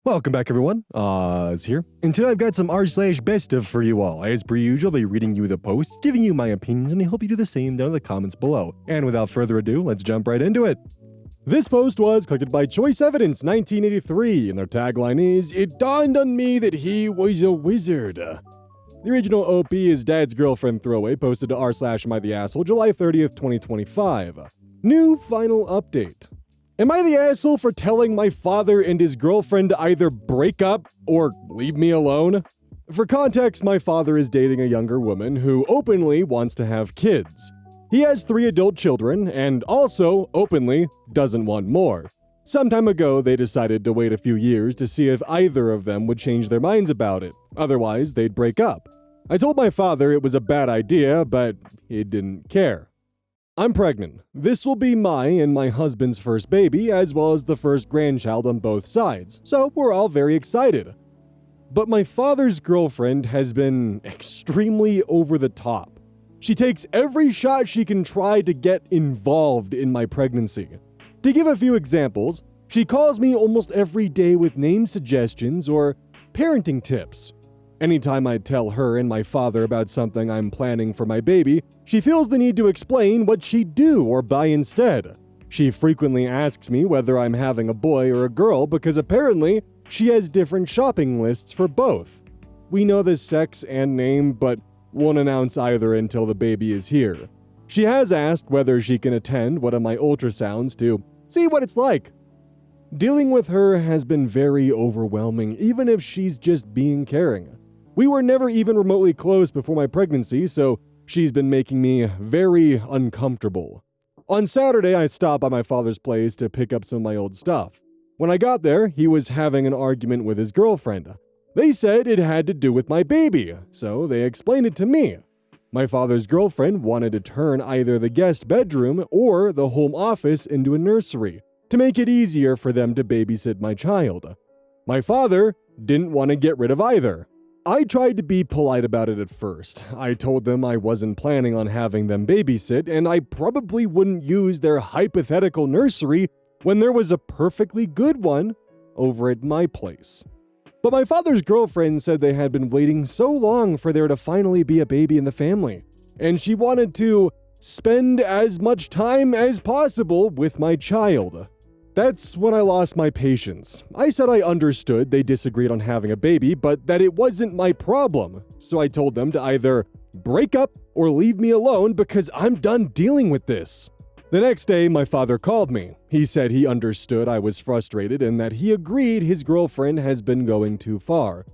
Welcome back, everyone. It's here. And today I've got some r/BestOf for you all. As per usual, I'll be reading you the posts, giving you my opinions, and I hope you do the same down in the comments below. And without further ado, let's jump right into it. This post was collected by Choice Evidence 1983, and their tagline is, "It dawned on me that he was a wizard." The original OP is Dad's Girlfriend Throwaway, posted to r/MyTheAsshole, July 30th, 2025. New final update. Am I the asshole for telling my father and his girlfriend to either break up or leave me alone? For context, my father is dating a younger woman who openly wants to have kids. He has 3 adult children and also, openly, doesn't want more. Some time ago, they decided to wait a few years to see if either of them would change their minds about it. Otherwise, they'd break up. I told my father it was a bad idea, but he didn't care. I'm pregnant. This will be my and my husband's first baby, as well as the first grandchild on both sides, so we're all very excited. But my father's girlfriend has been extremely over the top. She takes every shot she can try to get involved in my pregnancy. To give a few examples, she calls me almost every day with name suggestions or parenting tips. Anytime I tell her and my father about something I'm planning for my baby, she feels the need to explain what she'd do or buy instead. She frequently asks me whether I'm having a boy or a girl because apparently she has different shopping lists for both. We know the sex and name, but won't announce either until the baby is here. She has asked whether she can attend one of my ultrasounds to see what it's like. Dealing with her has been very overwhelming, even if she's just being caring. We were never even remotely close before my pregnancy, so she's been making me very uncomfortable. On Saturday, I stopped by my father's place to pick up some of my old stuff. When I got there, he was having an argument with his girlfriend. They said it had to do with my baby, so they explained it to me. My father's girlfriend wanted to turn either the guest bedroom or the home office into a nursery to make it easier for them to babysit my child. My father didn't want to get rid of either. I tried to be polite about it at first. I told them I wasn't planning on having them babysit, and I probably wouldn't use their hypothetical nursery when there was a perfectly good one over at my place. But my father's girlfriend said they had been waiting so long for there to finally be a baby in the family, and she wanted to spend as much time as possible with my child. That's when I lost my patience. I said I understood they disagreed on having a baby, but that it wasn't my problem. So I told them to either break up or leave me alone because I'm done dealing with this. The next day, my father called me. He said he understood I was frustrated and that he agreed his girlfriend has been going too far,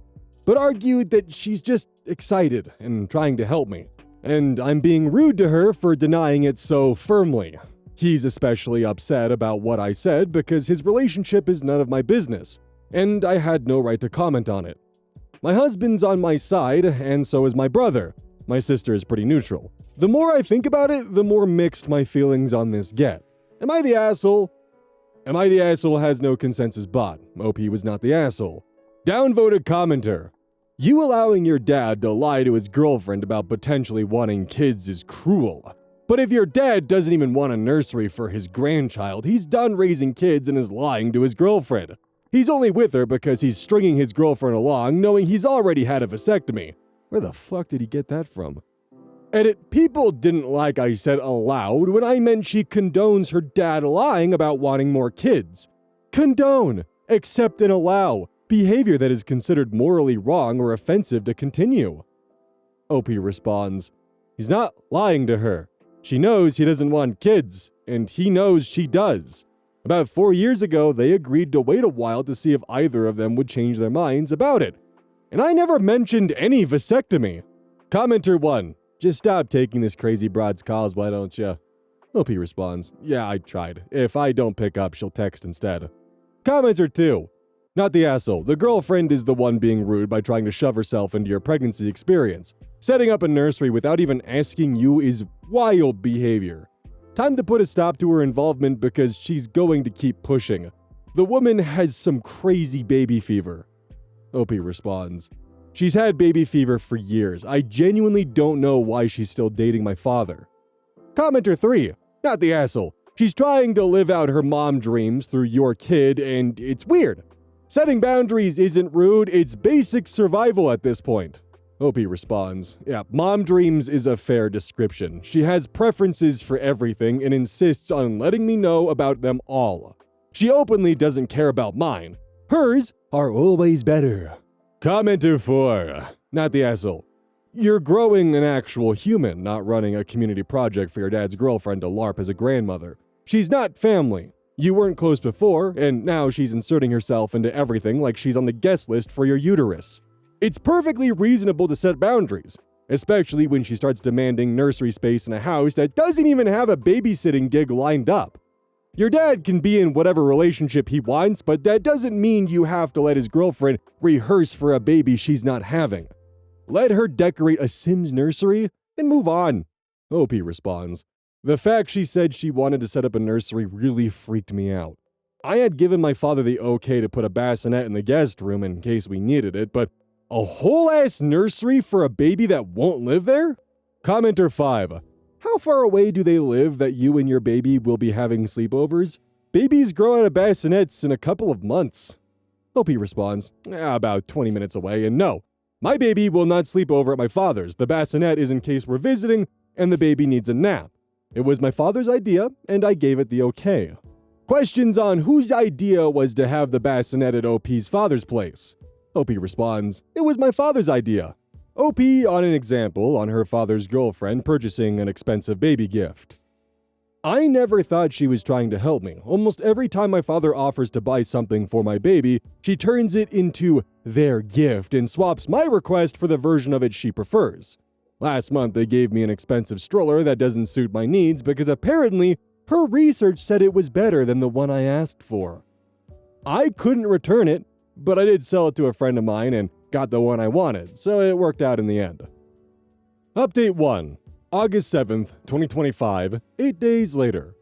but argued that she's just excited and trying to help me, and I'm being rude to her for denying it so firmly. He's especially upset about what I said because his relationship is none of my business, and I had no right to comment on it. My husband's on my side, and so is my brother. My sister is pretty neutral. The more I think about it, the more mixed my feelings on this get. Am I the asshole? Am I the asshole has no consensus bot. OP was not the asshole. Downvoted commenter. You allowing your dad to lie to his girlfriend about potentially wanting kids is cruel. But if your dad doesn't even want a nursery for his grandchild, he's done raising kids and is lying to his girlfriend. He's only with her because he's stringing his girlfriend along, knowing he's already had a vasectomy. Where the fuck did he get that from? Edit, people didn't like I said allowed when I meant she condones her dad lying about wanting more kids. Condone, accept and allow, behavior that is considered morally wrong or offensive to continue. OP responds, he's not lying to her. She knows he doesn't want kids, and he knows she does. About 4 years ago, they agreed to wait a while to see if either of them would change their minds about it. And I never mentioned any vasectomy. Commenter 1, just stop taking this crazy broad's calls, why don't ya? OP responds, yeah, I tried. If I don't pick up, she'll text instead. Commenter 2, not the asshole. The girlfriend is the one being rude by trying to shove herself into your pregnancy experience. Setting up a nursery without even asking you is wild behavior. Time to put a stop to her involvement because she's going to keep pushing. The woman has some crazy baby fever. OP responds, she's had baby fever for years. I genuinely don't know why she's still dating my father. Commenter 3, not the asshole. She's trying to live out her mom dreams through your kid and it's weird. Setting boundaries isn't rude, it's basic survival at this point. OP responds, yeah, mom dreams is a fair description. She has preferences for everything and insists on letting me know about them all. She openly doesn't care about mine. Hers are always better. Commenter 4, not the asshole. You're growing an actual human, not running a community project for your dad's girlfriend to LARP as a grandmother. She's not family. You weren't close before, and now she's inserting herself into everything like she's on the guest list for your uterus. It's perfectly reasonable to set boundaries, especially when she starts demanding nursery space in a house that doesn't even have a babysitting gig lined up. Your dad can be in whatever relationship he wants, but that doesn't mean you have to let his girlfriend rehearse for a baby she's not having. Let her decorate a Sims nursery and move on. OP responds, the fact she said she wanted to set up a nursery really freaked me out. I had given my father the okay to put a bassinet in the guest room in case we needed it, but a whole-ass nursery for a baby that won't live there? Commenter 5. How far away do they live that you and your baby will be having sleepovers? Babies grow out of bassinets in a couple of months. OP responds, about 20 minutes away, and no, my baby will not sleep over at my father's. The bassinet is in case we're visiting and the baby needs a nap. It was my father's idea, and I gave it the okay. Questions on whose idea was to have the bassinet at OP's father's place. OP responds, it was my father's idea. OP on an example on her father's girlfriend purchasing an expensive baby gift. I never thought she was trying to help me. Almost every time my father offers to buy something for my baby, she turns it into their gift and swaps my request for the version of it she prefers. Last month, they gave me an expensive stroller that doesn't suit my needs because apparently her research said it was better than the one I asked for. I couldn't return it, but I did sell it to a friend of mine and got the one I wanted, so it worked out in the end. Update 1. August 7th, 2025, 8 days later.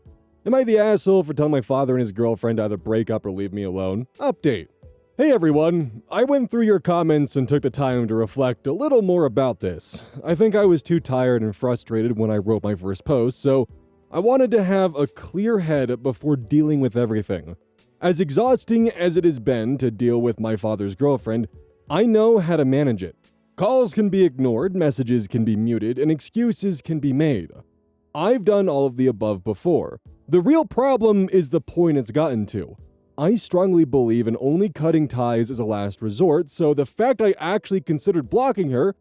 Am I the asshole for telling my father and his girlfriend to either break up or leave me alone? Update. Hey everyone, I went through your comments and took the time to reflect a little more about this. I think I was too tired and frustrated when I wrote my first post, so I wanted to have a clear head before dealing with everything. As exhausting as it has been to deal with my father's girlfriend, I know how to manage it. Calls can be ignored, messages can be muted, and excuses can be made. I've done all of the above before. The real problem is the point it's gotten to. I strongly believe in only cutting ties as a last resort, so the fact I actually considered blocking her,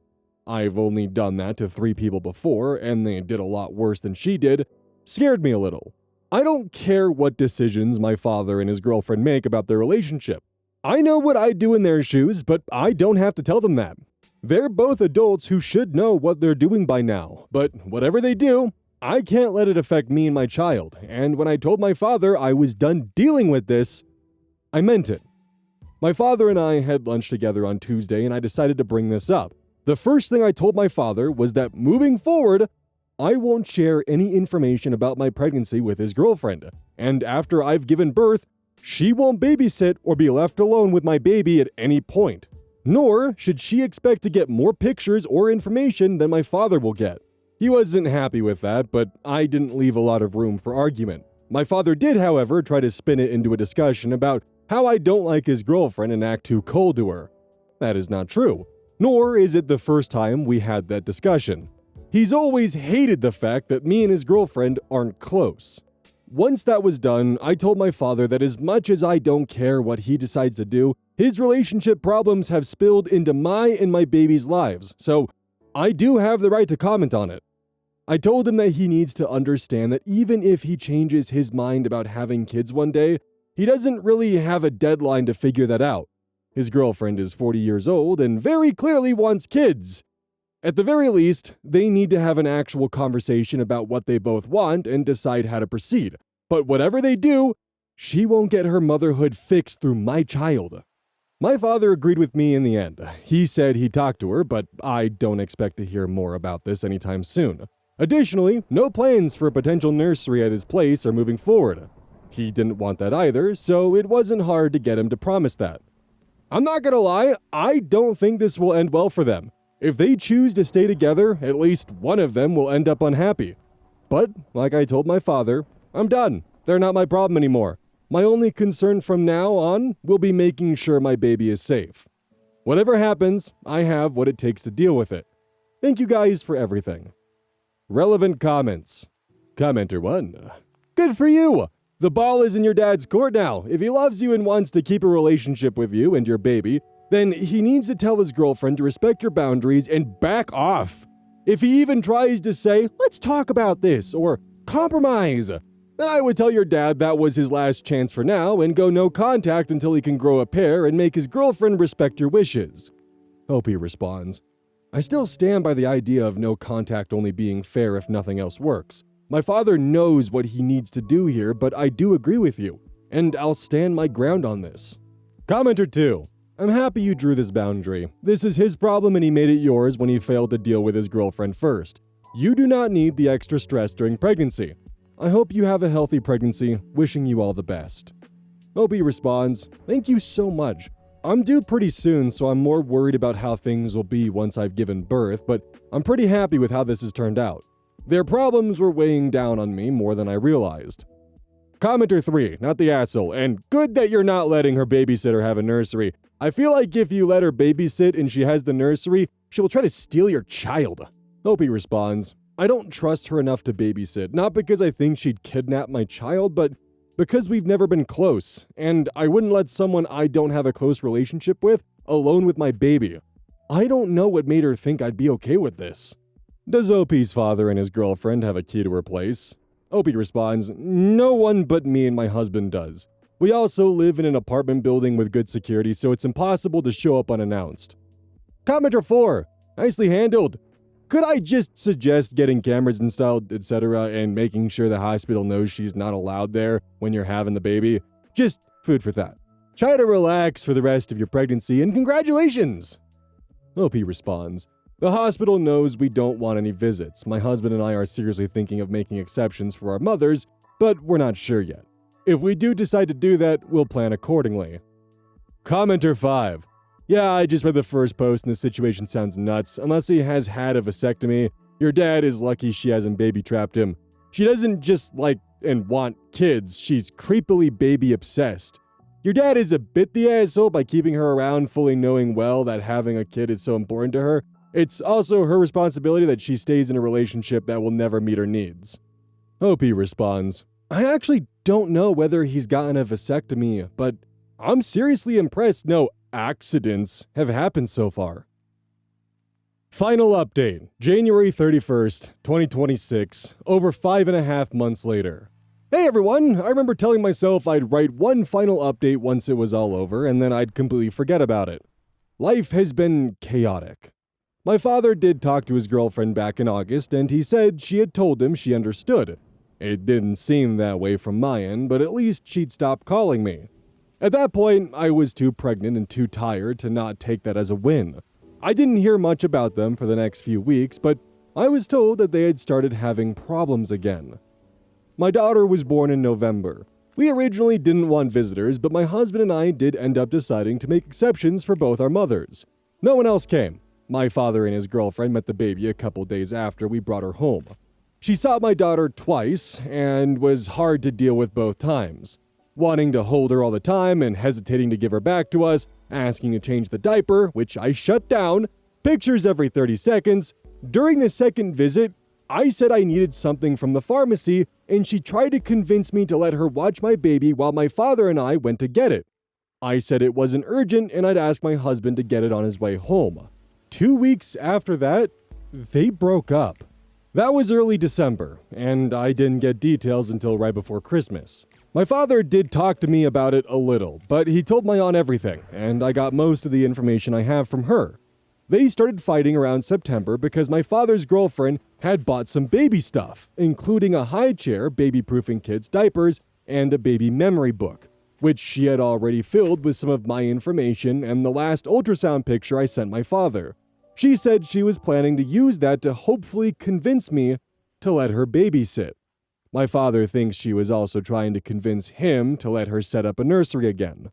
I've only done that to 3 people before, and they did a lot worse than she did, scared me a little. I don't care what decisions my father and his girlfriend make about their relationship. I know what I'd do in their shoes, but I don't have to tell them that. They're both adults who should know what they're doing by now, but whatever they do, I can't let it affect me and my child, and when I told my father I was done dealing with this, I meant it. My father and I had lunch together on Tuesday, and I decided to bring this up. The first thing I told my father was that moving forward, I won't share any information about my pregnancy with his girlfriend, and after I've given birth, she won't babysit or be left alone with my baby at any point. Nor should she expect to get more pictures or information than my father will get. He wasn't happy with that, but I didn't leave a lot of room for argument. My father did, however, try to spin it into a discussion about how I don't like his girlfriend and act too cold to her. That is not true, nor is it the first time we had that discussion. He's always hated the fact that me and his girlfriend aren't close. Once that was done, I told my father that as much as I don't care what he decides to do, his relationship problems have spilled into my and my baby's lives, so I do have the right to comment on it. I told him that he needs to understand that even if he changes his mind about having kids one day, he doesn't really have a deadline to figure that out. His girlfriend is 40 years old and very clearly wants kids. At the very least, they need to have an actual conversation about what they both want and decide how to proceed. But whatever they do, she won't get her motherhood fixed through my child. My father agreed with me in the end. He said he talked to her, but I don't expect to hear more about this anytime soon. Additionally, no plans for a potential nursery at his place are moving forward. He didn't want that either, so it wasn't hard to get him to promise that. I'm not gonna lie, I don't think this will end well for them. If they choose to stay together, at least one of them will end up unhappy. But, like I told my father, I'm done. They're not my problem anymore. My only concern from now on will be making sure my baby is safe. Whatever happens, I have what it takes to deal with it. Thank you guys for everything. Relevant comments. Commenter 1. Good for you! The ball is in your dad's court now. If he loves you and wants to keep a relationship with you and your baby, then he needs to tell his girlfriend to respect your boundaries and back off. If he even tries to say, let's talk about this, or compromise, then I would tell your dad that was his last chance for now and go no contact until he can grow a pair and make his girlfriend respect your wishes. Opie responds, I still stand by the idea of no contact only being fair if nothing else works. My father knows what he needs to do here, but I do agree with you, and I'll stand my ground on this. Commenter 2. I'm happy you drew this boundary. This is his problem and he made it yours when he failed to deal with his girlfriend first. You do not need the extra stress during pregnancy. I hope you have a healthy pregnancy. Wishing you all the best. Opie responds, thank you so much. I'm due pretty soon, so I'm more worried about how things will be once I've given birth, but I'm pretty happy with how this has turned out. Their problems were weighing down on me more than I realized. Commenter 3, not the asshole, and good that you're not letting her babysitter have a nursery. I feel like if you let her babysit and she has the nursery, she will try to steal your child. Opie responds, I don't trust her enough to babysit, not because I think she'd kidnap my child, but because we've never been close, and I wouldn't let someone I don't have a close relationship with alone with my baby. I don't know what made her think I'd be okay with this. Does Opie's father and his girlfriend have a key to her place? Opie responds, no one but me and my husband does. We also live in an apartment building with good security, so it's impossible to show up unannounced. Commenter 4, nicely handled. Could I just suggest getting cameras installed, etc., and making sure the hospital knows she's not allowed there when you're having the baby? Just food for thought. Try to relax for the rest of your pregnancy, and congratulations! Opie responds, the hospital knows we don't want any visits. My husband and I are seriously thinking of making exceptions for our mothers, but we're not sure yet. If we do decide to do that, we'll plan accordingly. Commenter 5. Yeah, I just read the first post and the situation sounds nuts. Unless he has had a vasectomy, your dad is lucky she hasn't baby-trapped him. She doesn't just like and want kids, she's creepily baby-obsessed. Your dad is a bit the asshole by keeping her around fully knowing well that having a kid is so important to her. It's also her responsibility that she stays in a relationship that will never meet her needs. Opie responds, I actually don't know whether he's gotten a vasectomy, but I'm seriously impressed no accidents have happened so far. Final update, January 31st, 2026, over 5.5 months later. Hey everyone, I remember telling myself I'd write one final update once it was all over and then I'd completely forget about it. Life has been chaotic. My father did talk to his girlfriend back in August and he said she had told him she understood. It didn't seem that way from my end, but at least she'd stop calling me. At that point, I was too pregnant and too tired to not take that as a win. I didn't hear much about them for the next few weeks, but I was told that they had started having problems again. My daughter was born in November. We originally didn't want visitors, but my husband and I did end up deciding to make exceptions for both our mothers. No one else came. My father and his girlfriend met the baby a couple days after we brought her home. She saw my daughter twice and was hard to deal with both times. Wanting to hold her all the time and hesitating to give her back to us, asking to change the diaper, which I shut down, pictures every 30 seconds. During the second visit, I said I needed something from the pharmacy and she tried to convince me to let her watch my baby while my father and I went to get it. I said it wasn't urgent and I'd ask my husband to get it on his way home. 2 weeks after that, they broke up. That was early December, and I didn't get details until right before Christmas. My father did talk to me about it a little, but he told my aunt everything, and I got most of the information I have from her. They started fighting around September because my father's girlfriend had bought some baby stuff, including a high chair, baby-proofing kids' diapers, and a baby memory book, which she had already filled with some of my information and the last ultrasound picture I sent my father. She said she was planning to use that to hopefully convince me to let her babysit. My father thinks she was also trying to convince him to let her set up a nursery again.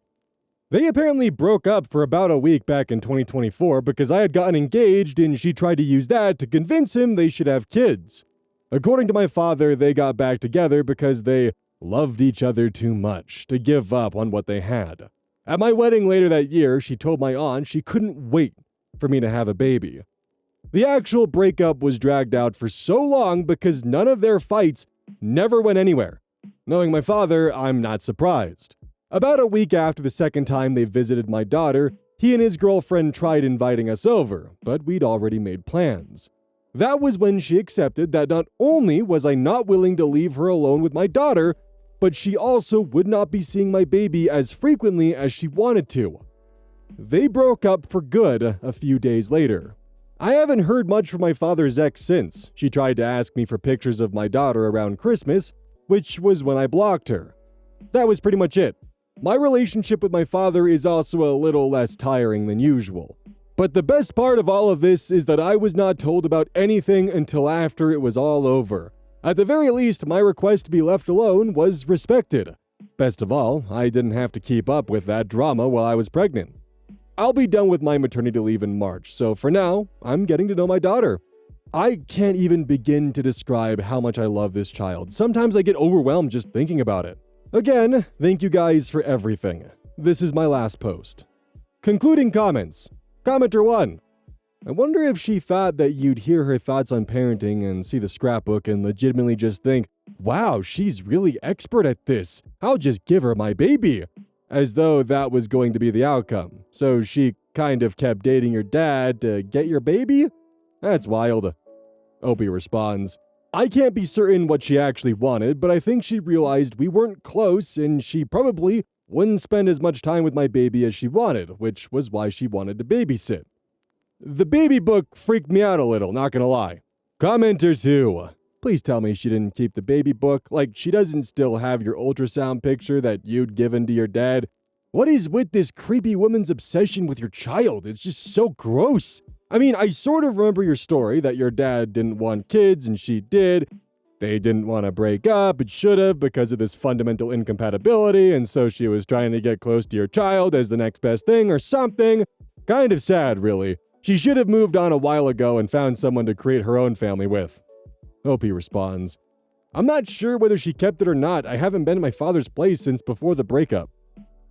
They apparently broke up for about a week back in 2024 because I had gotten engaged and she tried to use that to convince him they should have kids. According to my father, they got back together because they loved each other too much to give up on what they had. At my wedding later that year, she told my aunt she couldn't wait for me to have a baby. The actual breakup was dragged out for so long because none of their fights never went anywhere. Knowing my father, I'm not surprised. About a week after the second time they visited my daughter, he and his girlfriend tried inviting us over, but we'd already made plans. That was when she accepted that not only was I not willing to leave her alone with my daughter, but she also would not be seeing my baby as frequently as she wanted to. They broke up for good a few days later. I haven't heard much from my father's ex since. She tried to ask me for pictures of my daughter around Christmas, which was when I blocked her. That was pretty much it. My relationship with my father is also a little less tiring than usual. But the best part of all of this is that I was not told about anything until after it was all over. At the very least, my request to be left alone was respected. Best of all, I didn't have to keep up with that drama while I was pregnant. I'll be done with my maternity leave in March, so for now, I'm getting to know my daughter. I can't even begin to describe how much I love this child. Sometimes I get overwhelmed just thinking about it. Again, thank you guys for everything. This is my last post. Concluding comments. Commenter 1. I wonder if she thought that you'd hear her thoughts on parenting and see the scrapbook and legitimately just think, wow, she's really expert at this. I'll just give her my baby. As though that was going to be the outcome. So she kind of kept dating your dad to get your baby? That's wild. Opie responds, I can't be certain what she actually wanted, but I think she realized we weren't close and she probably wouldn't spend as much time with my baby as she wanted, which was why she wanted to babysit. The baby book freaked me out a little, not gonna lie. Commenter 2. Please tell me she didn't keep the baby book, like she doesn't still have your ultrasound picture that you'd given to your dad. What is with this creepy woman's obsession with your child? It's just so gross. I mean, I sort of remember your story that your dad didn't want kids and she did. They didn't want to break up, but should have because of this fundamental incompatibility, and so she was trying to get close to your child as the next best thing or something. Kind of sad, really. She should have moved on a while ago and found someone to create her own family with. Opie responds, I'm not sure whether she kept it or not. I haven't been to my father's place since before the breakup.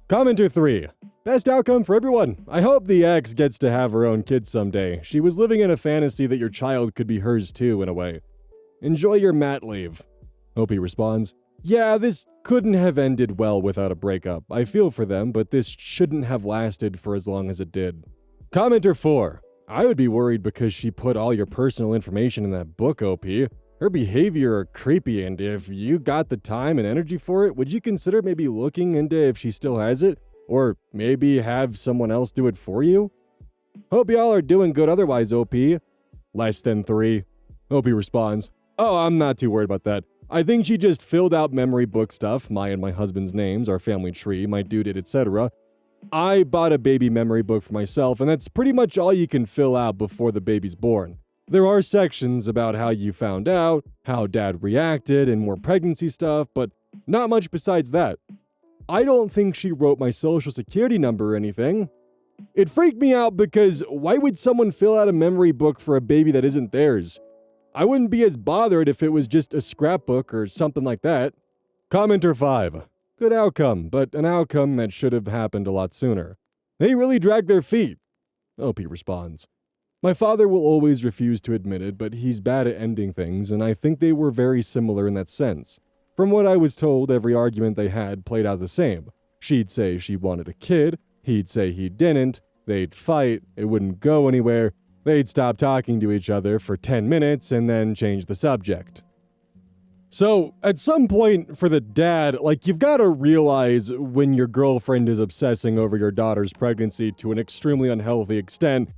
Commenter 3. Best outcome for everyone. I hope the ex gets to have her own kids someday. She was living in a fantasy that your child could be hers too, in a way. Enjoy your mat leave. Opie responds, yeah, this couldn't have ended well without a breakup. I feel for them, but this shouldn't have lasted for as long as it did. Commenter 4. I would be worried because she put all your personal information in that book, OP. Her behavior are creepy, and if you got the time and energy for it, would you consider maybe looking into if she still has it? Or maybe have someone else do it for you? Hope y'all are doing good otherwise, OP. Less than 3. OP responds, oh, I'm not too worried about that. I think she just filled out memory book stuff, my and my husband's names, our family tree, my due date, etc. I bought a baby memory book for myself, and that's pretty much all you can fill out before the baby's born. There are sections about how you found out, how dad reacted, and more pregnancy stuff, but not much besides that. I don't think she wrote my social security number or anything. It freaked me out because why would someone fill out a memory book for a baby that isn't theirs? I wouldn't be as bothered if it was just a scrapbook or something like that. Commenter 5. Good outcome, but an outcome that should have happened a lot sooner. They really dragged their feet. Opie responds, my father will always refuse to admit it, but he's bad at ending things, and I think they were very similar in that sense. From what I was told, every argument they had played out the same. She'd say she wanted a kid, he'd say he didn't, they'd fight, it wouldn't go anywhere, they'd stop talking to each other for 10 minutes and then change the subject. So, at some point for the dad, you've got to realize when your girlfriend is obsessing over your daughter's pregnancy to an extremely unhealthy extent,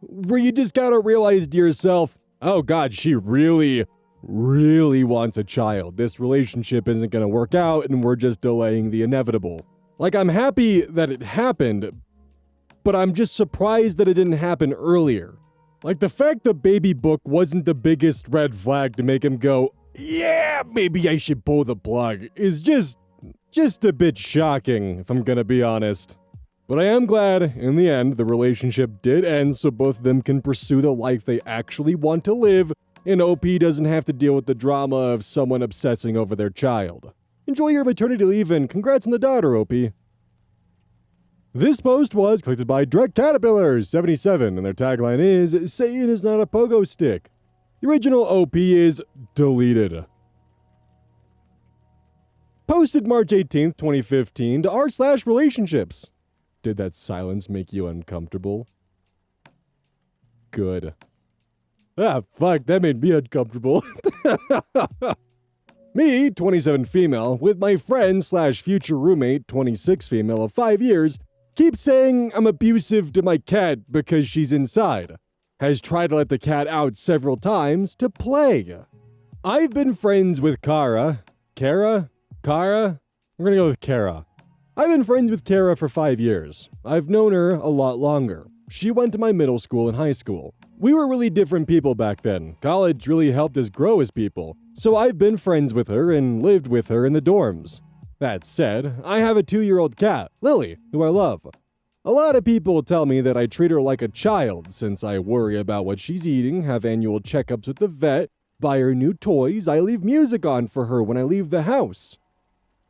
where you just got to realize to yourself, oh god, she really wants a child. This relationship isn't going to work out and we're just delaying the inevitable. I'm happy that it happened, but I'm just surprised that it didn't happen earlier. The fact the baby book wasn't the biggest red flag to make him go, yeah, maybe I should pull the plug, is just a bit shocking, if I'm gonna be honest. But I am glad, in the end, the relationship did end so both of them can pursue the life they actually want to live, and OP doesn't have to deal with the drama of someone obsessing over their child. Enjoy your maternity leave and congrats on the daughter, OP. This post was collected by Direct Caterpillars 77, and their tagline is, Satan is not a pogo stick. The original OP is deleted. Posted March 18th, 2015 to r/relationships. Did that silence make you uncomfortable? Good. Ah, fuck, that made me uncomfortable. Me, 27 female, with my friend/future roommate, 26 female of 5 years, keep saying I'm abusive to my cat because she's inside. Has tried to let the cat out several times to play. I've been friends with Kara. I'm gonna go with Kara. I've been friends with Kara for 5 years. I've known her a lot longer. She went to my middle school and high school. We were really different people back then. College really helped us grow as people. So I've been friends with her and lived with her in the dorms. That said, I have a 2-year-old cat, Lily, who I love. A lot of people tell me that I treat her like a child since I worry about what she's eating, have annual checkups with the vet, buy her new toys, I leave music on for her when I leave the house.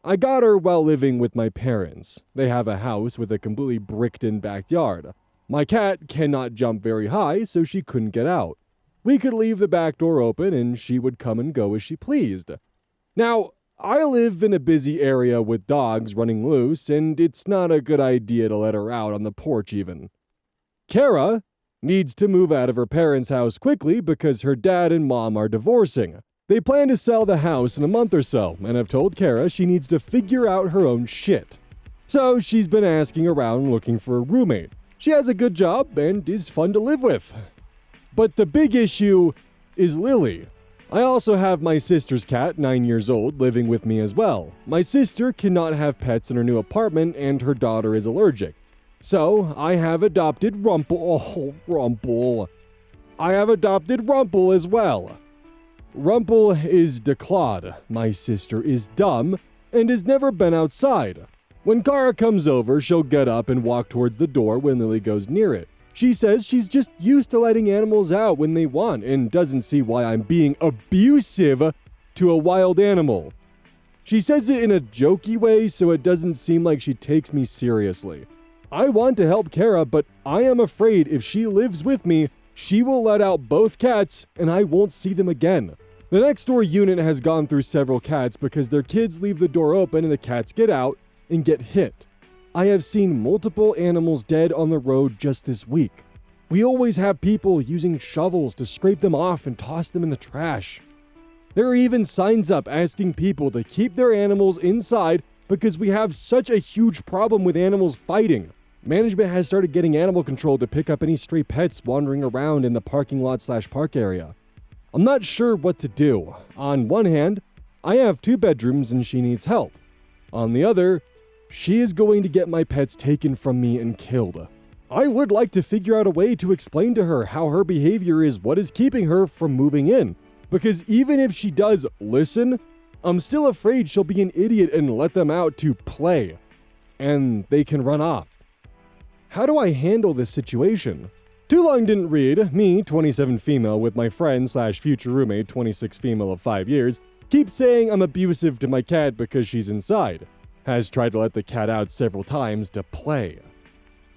I got her while living with my parents. They have a house with a completely bricked-in backyard. My cat cannot jump very high, so she couldn't get out. We could leave the back door open and she would come and go as she pleased. Now, I live in a busy area with dogs running loose, and it's not a good idea to let her out on the porch even. Kara needs to move out of her parents' house quickly because her dad and mom are divorcing. They plan to sell the house in a month or so, and have told Kara she needs to figure out her own shit. So she's been asking around looking for a roommate. She has a good job and is fun to live with. But the big issue is Lily. I also have my sister's cat, 9 years old, living with me as well. My sister cannot have pets in her new apartment and her daughter is allergic. So I have adopted Rumple. I have adopted Rumple as well. Rumple is declawed, my sister is dumb, and has never been outside. When Kara comes over, she'll get up and walk towards the door when Lily goes near it. She says she's just used to letting animals out when they want and doesn't see why I'm being abusive to a wild animal. She says it in a jokey way so it doesn't seem like she takes me seriously. I want to help Kara, but I am afraid if she lives with me, she will let out both cats and I won't see them again. The next door unit has gone through several cats because their kids leave the door open and the cats get out and get hit. I have seen multiple animals dead on the road just this week. We always have people using shovels to scrape them off and toss them in the trash. There are even signs up asking people to keep their animals inside because we have such a huge problem with animals fighting. Management has started getting animal control to pick up any stray pets wandering around in the parking lot/park area. I'm not sure what to do. On one hand, I have 2 bedrooms and she needs help. On the other, she is going to get my pets taken from me and killed. I would like to figure out a way to explain to her how her behavior is what is keeping her from moving in. Because even if she does listen, I'm still afraid she'll be an idiot and let them out to play. And they can run off. How do I handle this situation? Too long didn't read. Me, 27 female, with my friend/future roommate, 26 female of 5 years, keeps saying I'm abusive to my cat because she's inside. Has tried to let the cat out several times to play.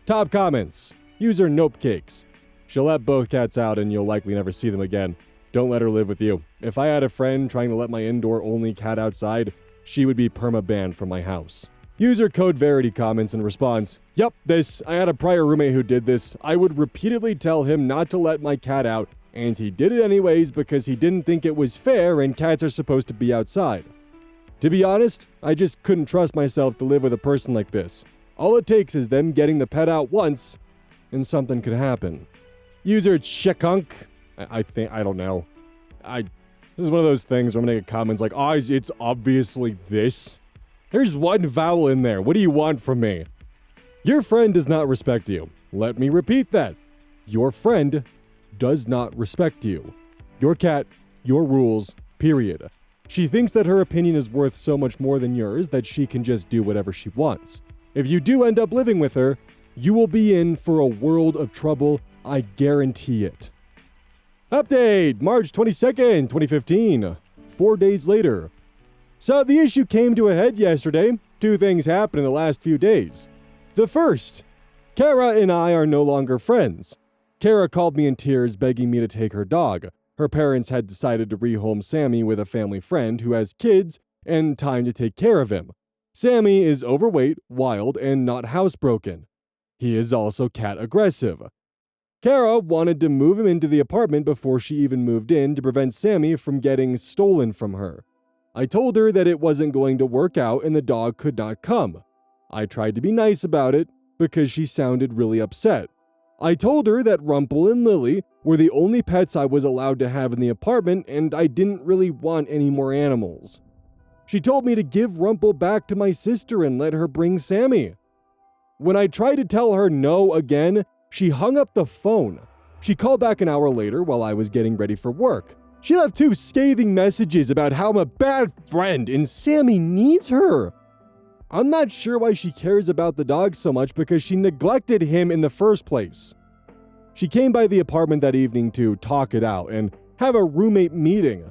Top comments. User Nopecakes. She'll let both cats out and you'll likely never see them again. Don't let her live with you. If I had a friend trying to let my indoor-only cat outside, she would be perma-banned from my house. User Code Verity comments in response, Yup, this. I had a prior roommate who did this. I would repeatedly tell him not to let my cat out, and he did it anyways because he didn't think it was fair and cats are supposed to be outside. To be honest, I just couldn't trust myself to live with a person like this. All it takes is them getting the pet out once, and something could happen. User Chekunk, I don't know. This is one of those things where I'm gonna get comments like, oh, it's obviously this. There's one vowel in there. What do you want from me? Your friend does not respect you. Let me repeat that. Your friend does not respect you. Your cat, your rules, period. She thinks that her opinion is worth so much more than yours that she can just do whatever she wants. If you do end up living with her, you will be in for a world of trouble, I guarantee it. Update, March 22nd, 2015. 4 days later. So the issue came to a head yesterday. Two things happened in the last few days. The first, Kara and I are no longer friends. Kara called me in tears begging me to take her dog. Her parents had decided to rehome Sammy with a family friend who has kids and time to take care of him. Sammy is overweight, wild, and not housebroken. He is also cat aggressive. Kara wanted to move him into the apartment before she even moved in to prevent Sammy from getting stolen from her. I told her that it wasn't going to work out and the dog could not come. I tried to be nice about it because she sounded really upset. I told her that Rumple and Lily were the only pets I was allowed to have in the apartment and I didn't really want any more animals. She told me to give Rumple back to my sister and let her bring Sammy. When I tried to tell her no again, she hung up the phone. She called back an hour later while I was getting ready for work. She left 2 scathing messages about how I'm a bad friend and Sammy needs her. I'm not sure why she cares about the dog so much because she neglected him in the first place. She came by the apartment that evening to talk it out and have a roommate meeting.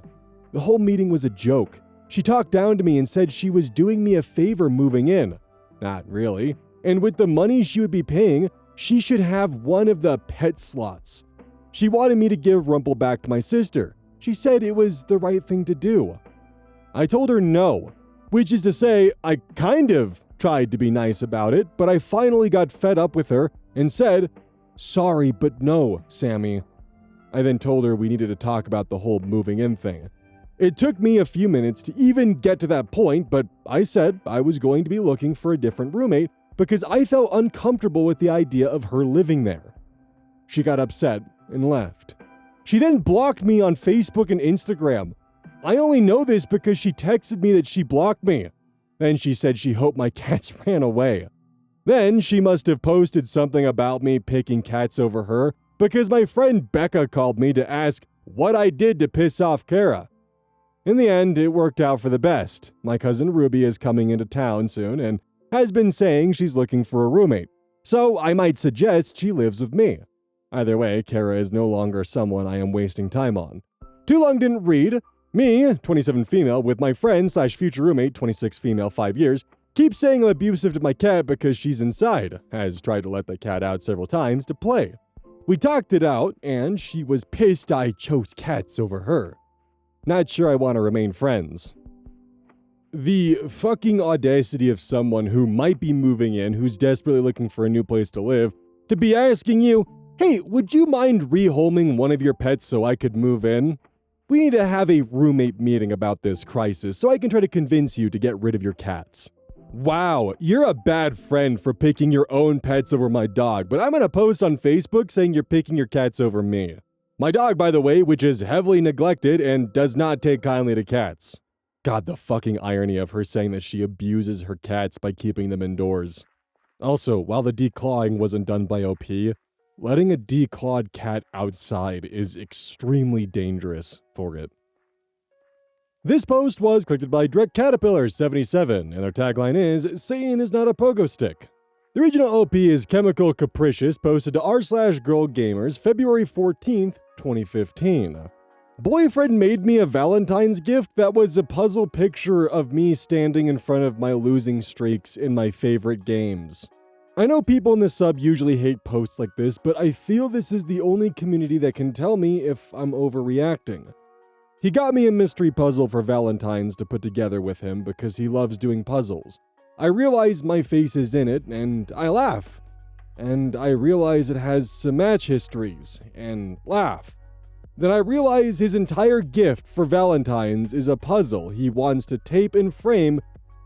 The whole meeting was a joke. She talked down to me and said she was doing me a favor moving in. Not really. And with the money she would be paying, she should have one of the pet slots. She wanted me to give Rumple back to my sister. She said it was the right thing to do. I told her no, which is to say, I kind of tried to be nice about it, but I finally got fed up with her and said, "Sorry, but no, Sammy." I then told her we needed to talk about the whole moving in thing. It took me a few minutes to even get to that point, but I said I was going to be looking for a different roommate because I felt uncomfortable with the idea of her living there. She got upset and left. She then blocked me on Facebook and Instagram. I only know this because she texted me that she blocked me. Then she said she hoped my cats ran away. Then she must have posted something about me picking cats over her because my friend Becca called me to ask what I did to piss off Kara. In the end, it worked out for the best. My cousin Ruby is coming into town soon and has been saying she's looking for a roommate, so I might suggest she lives with me. Either way, Kara is no longer someone I am wasting time on. Too long didn't read. Me, 27 female, with my friend / future roommate, 26 female, 5 years, keeps saying I'm abusive to my cat because she's inside, has tried to let the cat out several times to play. We talked it out, and she was pissed I chose cats over her. Not sure I want to remain friends. The fucking audacity of someone who might be moving in, who's desperately looking for a new place to live, to be asking you, "Hey, would you mind rehoming one of your pets so I could move in? We need to have a roommate meeting about this crisis so I can try to convince you to get rid of your cats." Wow, you're a bad friend for picking your own pets over my dog, but I'm gonna post on Facebook saying you're picking your cats over me. My dog, by the way, which is heavily neglected and does not take kindly to cats. God, the fucking irony of her saying that she abuses her cats by keeping them indoors. Also, while the declawing wasn't done by OP, letting a declawed cat outside is extremely dangerous for it. This post was clicked by Direct Caterpillar 77, and their tagline is, "Satan is not a pogo stick." The original OP is Chemical Capricious, posted to r/Girl Gamers February 14th, 2015. Boyfriend made me a Valentine's gift that was a puzzle picture of me standing in front of my losing streaks in my favorite games. I know people in the sub usually hate posts like this, but I feel this is the only community that can tell me if I'm overreacting. He got me a mystery puzzle for Valentine's to put together with him because he loves doing puzzles. I realize my face is in it, and I laugh. And I realize it has some match histories, and laugh. Then I realize his entire gift for Valentine's is a puzzle he wants to tape and frame,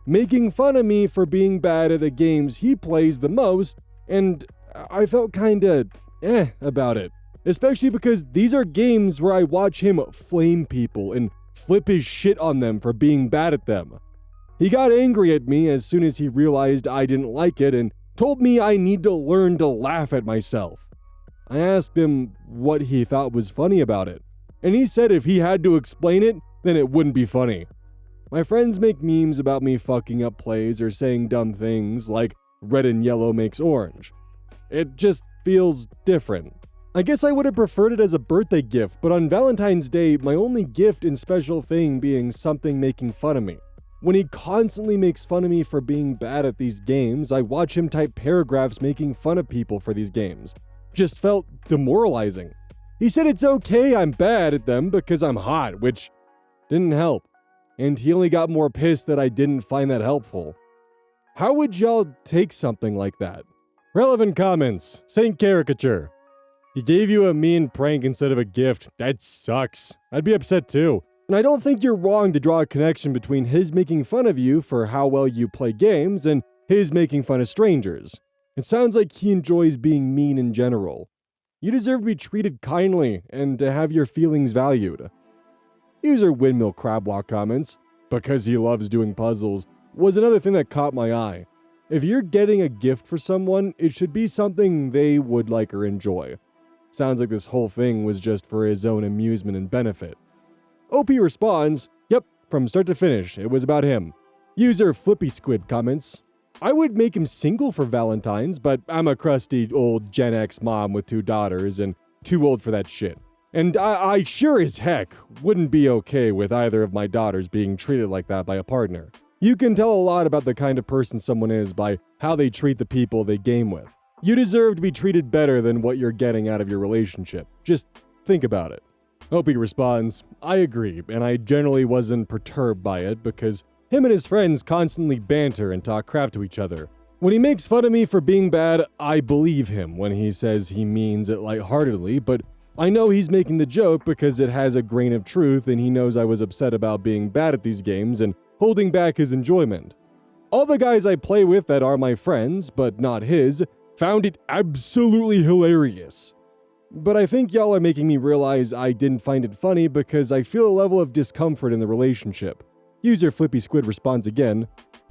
making fun of me for being bad at the games he plays the most, and I felt kinda about it. Especially because these are games where I watch him flame people and flip his shit on them for being bad at them. He got angry at me as soon as he realized I didn't like it and told me I need to learn to laugh at myself. I asked him what he thought was funny about it, and he said if he had to explain it, then it wouldn't be funny. My friends make memes about me fucking up plays or saying dumb things like red and yellow makes orange. It just feels different. I guess I would have preferred it as a birthday gift, but on Valentine's Day, my only gift and special thing being something making fun of me. When he constantly makes fun of me for being bad at these games, I watch him type paragraphs making fun of people for these games. Just felt demoralizing. He said it's okay I'm bad at them because I'm hot, which didn't help. And he only got more pissed that I didn't find that helpful. How would y'all take something like that? Relevant comments. Saint Caricature. He gave you a mean prank instead of a gift. That sucks. I'd be upset too. And I don't think you're wrong to draw a connection between his making fun of you for how well you play games and his making fun of strangers. It sounds like he enjoys being mean in general. You deserve to be treated kindly and to have your feelings valued. User Windmill Crabwalk comments, because he loves doing puzzles, was another thing that caught my eye. If you're getting a gift for someone, it should be something they would like or enjoy. Sounds like this whole thing was just for his own amusement and benefit. OP responds, yep, from start to finish, it was about him. User Flippy Squid comments, I would make him single for Valentine's, but I'm a crusty old Gen X mom with 2 daughters and too old for that shit. And I sure as heck wouldn't be okay with either of my daughters being treated like that by a partner. You can tell a lot about the kind of person someone is by how they treat the people they game with. You deserve to be treated better than what you're getting out of your relationship. Just think about it. Opie responds, I agree, and I generally wasn't perturbed by it because him and his friends constantly banter and talk crap to each other. When he makes fun of me for being bad, I believe him when he says he means it lightheartedly, but I know he's making the joke because it has a grain of truth and he knows I was upset about being bad at these games and holding back his enjoyment. All the guys I play with that are my friends, but not his, found it absolutely hilarious. But I think y'all are making me realize I didn't find it funny because I feel a level of discomfort in the relationship. User Flippy Squid responds again,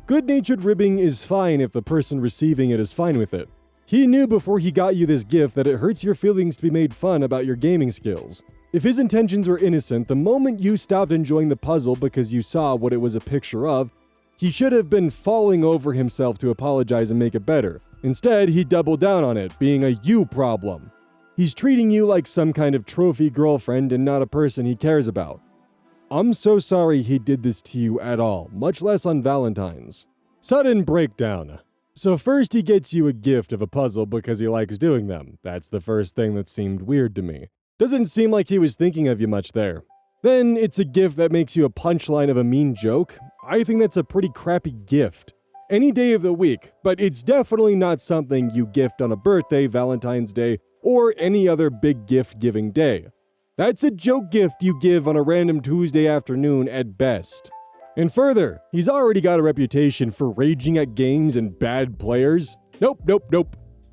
good-natured ribbing is fine if the person receiving it is fine with it. He knew before he got you this gift that it hurts your feelings to be made fun about your gaming skills. If his intentions were innocent, the moment you stopped enjoying the puzzle because you saw what it was a picture of, he should have been falling over himself to apologize and make it better. Instead, he doubled down on it, being a you problem. He's treating you like some kind of trophy girlfriend and not a person he cares about. I'm so sorry he did this to you at all, much less on Valentine's. Sudden breakdown. So first he gets you a gift of a puzzle because he likes doing them. That's the first thing that seemed weird to me. Doesn't seem like he was thinking of you much there. Then it's a gift that makes you a punchline of a mean joke. I think that's a pretty crappy gift. Any day of the week, but it's definitely not something you gift on a birthday, Valentine's Day, or any other big gift-giving day. That's a joke gift you give on a random Tuesday afternoon at best. And further, he's already got a reputation for raging at games and bad players. Nope.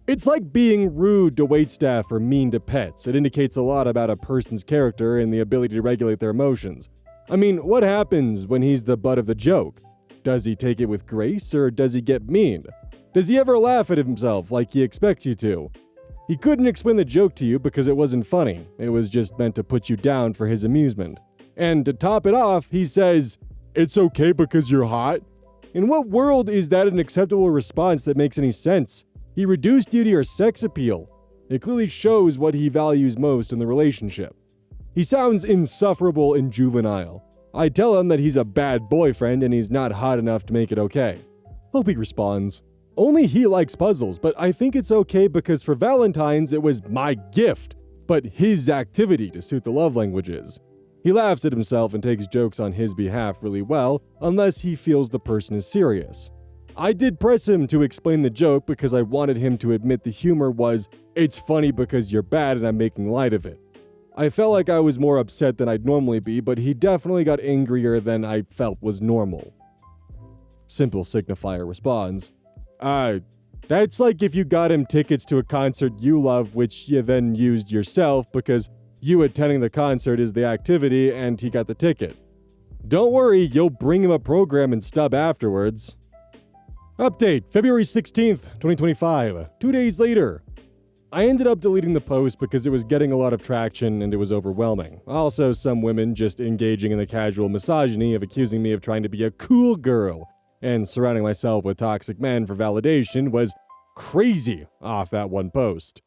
It's like being rude to waitstaff or mean to pets. It indicates a lot about a person's character and the ability to regulate their emotions. I mean, what happens when he's the butt of the joke? Does he take it with grace or does he get mean? Does he ever laugh at himself like he expects you to? He couldn't explain the joke to you because it wasn't funny. It was just meant to put you down for his amusement. And to top it off, he says, it's okay because you're hot? In what world is that an acceptable response that makes any sense? He reduced you to your sex appeal. It clearly shows what he values most in the relationship. He sounds insufferable and juvenile. I tell him that he's a bad boyfriend and he's not hot enough to make it okay. Hope he responds, only he likes puzzles, but I think it's okay because for Valentine's it was my gift, but his activity to suit the love languages. He laughs at himself and takes jokes on his behalf really well, unless he feels the person is serious. I did press him to explain the joke because I wanted him to admit the humor was, it's funny because you're bad and I'm making light of it. I felt like I was more upset than I'd normally be, but he definitely got angrier than I felt was normal. Simple Signifier responds, that's like if you got him tickets to a concert you love which you then used yourself because you attending the concert is the activity and he got the ticket. Don't worry, you'll bring him a program and stub afterwards. Update, February 16th, 2025, 2 days later. I ended up deleting the post because it was getting a lot of traction and it was overwhelming. Also, some women just engaging in the casual misogyny of accusing me of trying to be a cool girl and surrounding myself with toxic men for validation was crazy off that one post.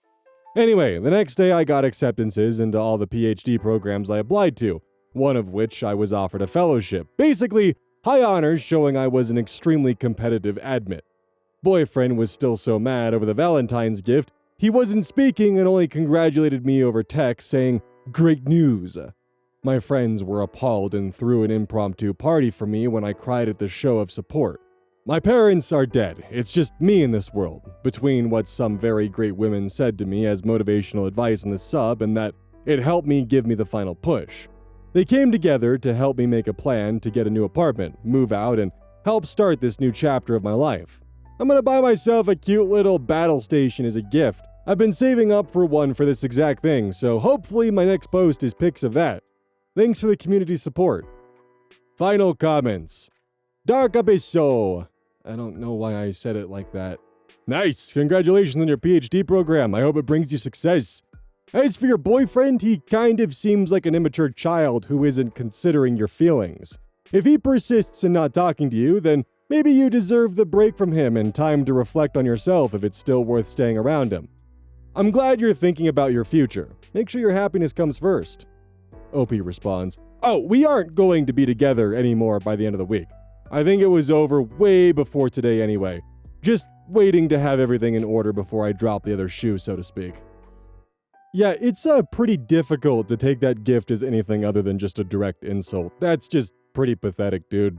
Anyway, the next day I got acceptances into all the PhD programs I applied to, one of which I was offered a fellowship. Basically, High honors showing I was an extremely competitive admit. Boyfriend was still so mad over the Valentine's gift, he wasn't speaking and only congratulated me over text saying, "Great news." My friends were appalled and threw an impromptu party for me when I cried at the show of support. My parents are dead. It's just me in this world, between what some very great women said to me as motivational advice in the sub and that it helped me give me the final push. They came together to help me make a plan to get a new apartment, move out, and help start this new chapter of my life. I'm gonna buy myself a cute little battle station as a gift. I've been saving up for one for this exact thing, so hopefully my next post is pics of that. Thanks for the community support. Final comments. Dark Abysso. I don't know why I said it like that. Nice! Congratulations on your PhD program. I hope it brings you success. As for your boyfriend, he kind of seems like an immature child who isn't considering your feelings. If he persists in not talking to you, then maybe you deserve the break from him and time to reflect on yourself if it's still worth staying around him. I'm glad you're thinking about your future. Make sure your happiness comes first. OP responds, "Oh, we aren't going to be together anymore by the end of the week. I think it was over way before today anyway. Just waiting to have everything in order before I drop the other shoe, so to speak." Yeah, it's pretty difficult to take that gift as anything other than just a direct insult. That's just pretty pathetic, dude.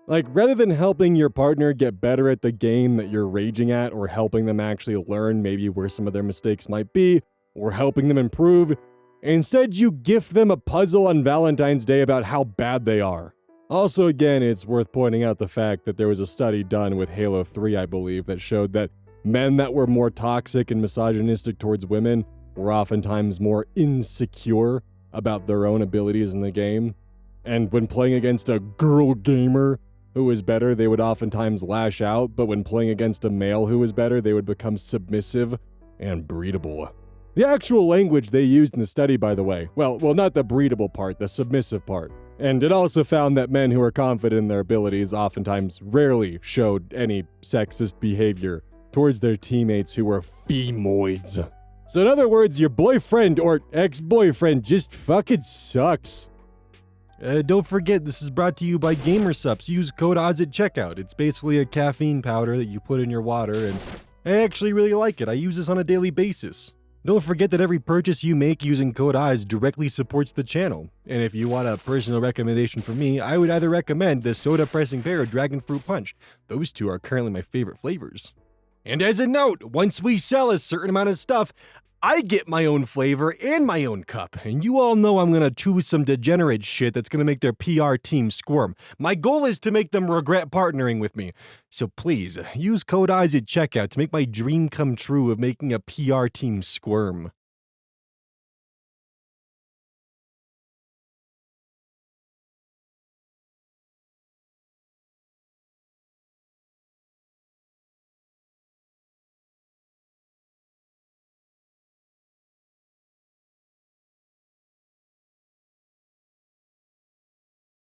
Like, rather than helping your partner get better at the game that you're raging at, or helping them actually learn maybe where some of their mistakes might be, or helping them improve, instead you gift them a puzzle on Valentine's Day about how bad they are. Also, again, it's worth pointing out the fact that there was a study done with Halo 3, I believe, that showed that men that were more toxic and misogynistic towards women were oftentimes more insecure about their own abilities in the game. And when playing against a girl gamer who was better, they would oftentimes lash out, but when playing against a male who was better, they would become submissive and breedable. The actual language they used in the study, by the way, well, not the breedable part, the submissive part. And it also found that men who are confident in their abilities oftentimes rarely showed any sexist behavior towards their teammates who were femoids. So in other words, your boyfriend or ex-boyfriend just fucking sucks. Don't forget, this is brought to you by GamerSupps. Use code OZ at checkout. It's basically a caffeine powder that you put in your water, and I actually really like it. I use this on a daily basis. Don't forget that every purchase you make using code OZ directly supports the channel. And if you want a personal recommendation from me, I would either recommend the Soda Pressing Pear or Dragon Fruit Punch. Those two are currently my favorite flavors. And as a note, once we sell a certain amount of stuff, I get my own flavor and my own cup, and you all know I'm gonna choose some degenerate shit that's gonna make their PR team squirm. My goal is to make them regret partnering with me. So please, use code OZ at checkout to make my dream come true of making a PR team squirm.